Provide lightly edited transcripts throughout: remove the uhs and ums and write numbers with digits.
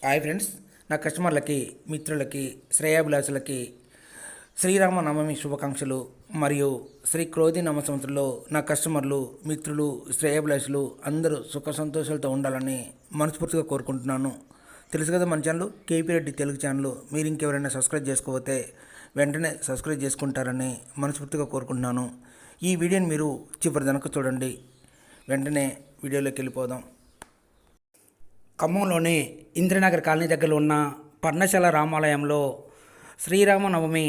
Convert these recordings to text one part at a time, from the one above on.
Hi friends, నా కస్టమర్లకి, మిత్రులకి, శ్రేయాభిలాషులకి శ్రీరామనవమి శుభాకాంక్షలు. మరియు శ్రీ క్రోధి నామ సంవత్సరంలో నా కస్టమర్లు, మిత్రులు, శ్రేయాభిలాషులు అందరూ సుఖ సంతోషాలతో ఉండాలని మనస్ఫూర్తిగా కోరుకుంటున్నాను. తెలుసు కదా మన channel KP Reddy Telugu channel. మీరు ఇంకెవరైనా సబ్స్క్రైబ్ చేసుకోకపోతే వెంటనే సబ్స్క్రైబ్ చేసుకుంటారని మనస్ఫూర్తిగా కోరుకుంటున్నాను. ఈ వీడియోని మీరు చివరి దాకా చూడండి. వెంటనే వీడియోలోకి వెళ్ళిపోదాం. ఖమ్మంలోని ఇంద్రనగర్ కాలనీ దగ్గర ఉన్న పర్ణశాల రామాలయంలో శ్రీరామనవమి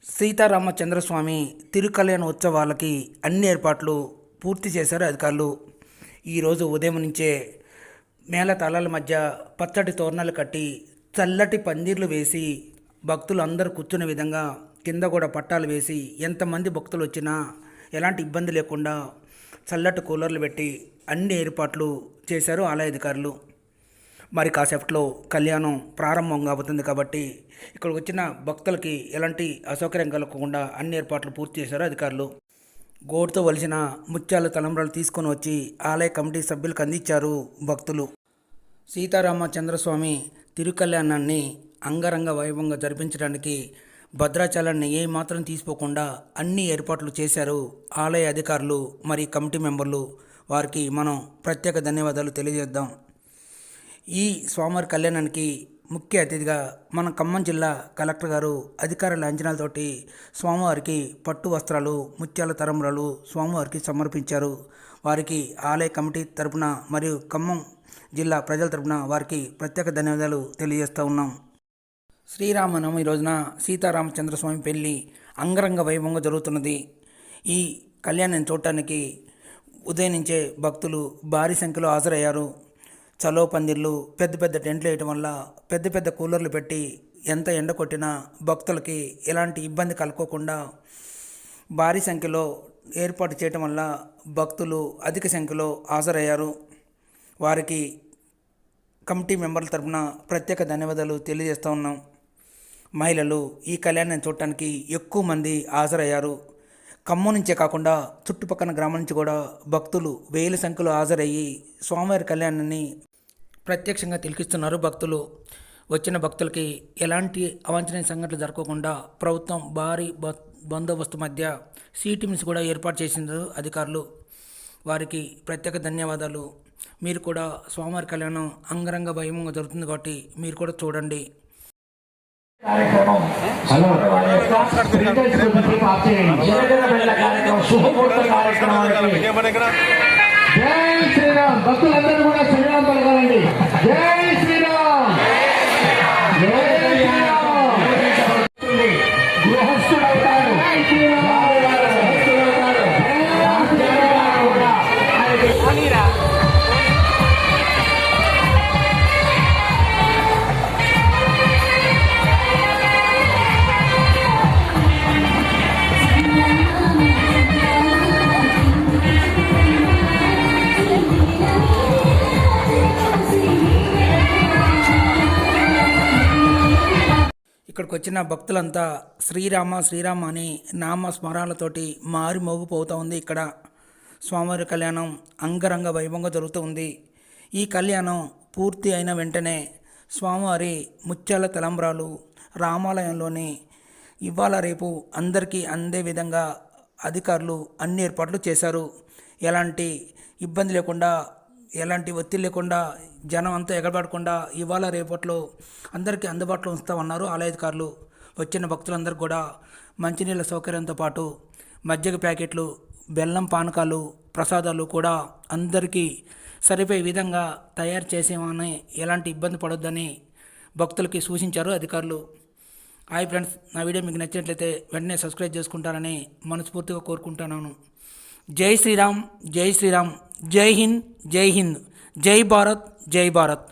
సీతారామచంద్రస్వామి తిరుకళ్యాణ ఉత్సవాలకి అన్ని ఏర్పాట్లు పూర్తి చేశారు అధికారులు. ఈరోజు ఉదయం నుంచే మేళ తాళాల మధ్య పచ్చటి తోరణాలు కట్టి చల్లటి పందిర్లు వేసి భక్తులు అందరూ కూర్చునే విధంగా కింద కూడా పట్టాలు వేసి ఎంతమంది భక్తులు వచ్చినా ఎలాంటి ఇబ్బంది లేకుండా చల్లటి కూలర్లు పెట్టి అన్ని ఏర్పాట్లు చేశారు ఆలయ అధికారులు. మరి కాసేపట్లో కళ్యాణం ప్రారంభం కాబోతుంది కాబట్టి ఇక్కడికి వచ్చిన భక్తులకి ఎలాంటి అసౌకర్యం కలగకుండా అన్ని ఏర్పాట్లు పూర్తి చేశారు అధికారులు. గోడుతో వలిసిన ముత్యాల తలంబ్రాలు తీసుకొని వచ్చి ఆలయ కమిటీ సభ్యులకు అందించారు భక్తులు. సీతారామచంద్రస్వామి తిరుకళ్యాణాన్ని అంగరంగ వైభవంగా జరిపించడానికి భద్రాచలాన్ని ఏమాత్రం తీసుకోకుండా అన్ని ఏర్పాట్లు చేశారు ఆలయ అధికారులు, మరి కమిటీ మెంబర్లు. వారికి మనం ప్రత్యేక ధన్యవాదాలు తెలియజేద్దాం. ఈ స్వామివారి కళ్యాణానికి ముఖ్య అతిథిగా మన ఖమ్మం జిల్లా కలెక్టర్ గారు అధికార లాంఛనాలతోటి స్వామివారికి పట్టు వస్త్రాలు, ముత్యాల తలంబ్రాలు స్వామివారికి సమర్పించారు. వారికి ఆలయ కమిటీ తరపున మరియు ఖమ్మం జిల్లా ప్రజల తరపున వారికి ప్రత్యేక ధన్యవాదాలు తెలియజేస్తూ ఉన్నాం. శ్రీరామనవమి రోజున సీతారామచంద్రస్వామి పెళ్లి అంగరంగ వైభవంగా జరుగుతున్నది. ఈ కళ్యాణం చూడటానికి ఉదయం నుంచే భక్తులు భారీ సంఖ్యలో హాజరయ్యారు. చలో పందిర్లు, పెద్ద పెద్ద టెంట్లు వేయటం వల్ల, పెద్ద పెద్ద కూలర్లు పెట్టి ఎంత ఎండ కొట్టినా భక్తులకి ఎలాంటి ఇబ్బంది కలుకోకుండా భారీ సంఖ్యలో ఏర్పాటు చేయటం వల్ల భక్తులు అధిక సంఖ్యలో హాజరయ్యారు. వారికి కమిటీ మెంబర్ల తరఫున ప్రత్యేక ధన్యవాదాలు తెలియజేస్తూ ఉన్నాం. మహిళలు ఈ కళ్యాణాన్ని చూడటానికి ఎక్కువ మంది హాజరయ్యారు. ఖమ్మం నుంచే కాకుండా చుట్టుపక్కల గ్రామం నుంచి కూడా భక్తులు వేల సంఖ్యలో హాజరయ్యి స్వామివారి కళ్యాణాన్ని ప్రత్యక్షంగా తిలకిస్తున్నారు భక్తులు. వచ్చిన భక్తులకి ఎలాంటి అవాంఛనీయ సంఘటనలు జరగకుండా ప్రభుత్వం భారీ బందోబస్తు మధ్య సీటీమ్స్ కూడా ఏర్పాటు చేసింది అధికారులు. వారికి ప్రత్యేక ధన్యవాదాలు. మీరు కూడా స్వామివారి కళ్యాణం అంగరంగ వైభవంగా జరుగుతుంది కాబట్టి మీరు కూడా చూడండి. జై శ్రీరామ్. భక్తులందరూ కూడా శ్రీరామ్ పలకాలండి. జై శ్రీరామ్, జై శ్రీరామ్. గృహస్థుడవుతాడు. ఇక్కడికి వచ్చిన భక్తులంతా శ్రీరామ శ్రీరామ అని నామ స్మరణలతోటి మారి మోగిపోతూ ఉంది. ఇక్కడ స్వామివారి కళ్యాణం అంగరంగ వైభవంగా జరుగుతూ ఉంది. ఈ కళ్యాణం పూర్తి అయిన వెంటనే స్వామివారి ముత్యాల తలంబ్రాలు రామాలయంలోని ఇవాళ రేపు అందరికీ అందే విధంగా అధికారులు అన్ని ఏర్పాట్లు చేశారు. ఎలాంటి ఇబ్బంది లేకుండా, ఎలాంటి ఒత్తిడి లేకుండా, జనం అంతా ఎగబడకుండా ఇవాళ రేపట్లో అందరికీ అందుబాటులో ఉంచుతామన్నారు ఆలయ అధికారులు. వచ్చిన భక్తులందరూ కూడా మంచినీళ్ళ సౌకర్యంతో పాటు మజ్జిగ ప్యాకెట్లు, బెల్లం పానకాలు, ప్రసాదాలు కూడా అందరికీ సరిపోయే విధంగా తయారు చేసేమని, ఎలాంటి ఇబ్బంది పడొద్దని భక్తులకి సూచించారు అధికారులు. హాయ్ ఫ్రెండ్స్, నా వీడియో మీకు నచ్చినట్లయితే వెంటనే సబ్స్క్రైబ్ చేసుకుంటారని మనస్ఫూర్తిగా కోరుకుంటున్నాను. జై శ్రీరామ్, జై శ్రీరామ్, జై హింద్, జై హింద్, జై భారత్, జై భారత్.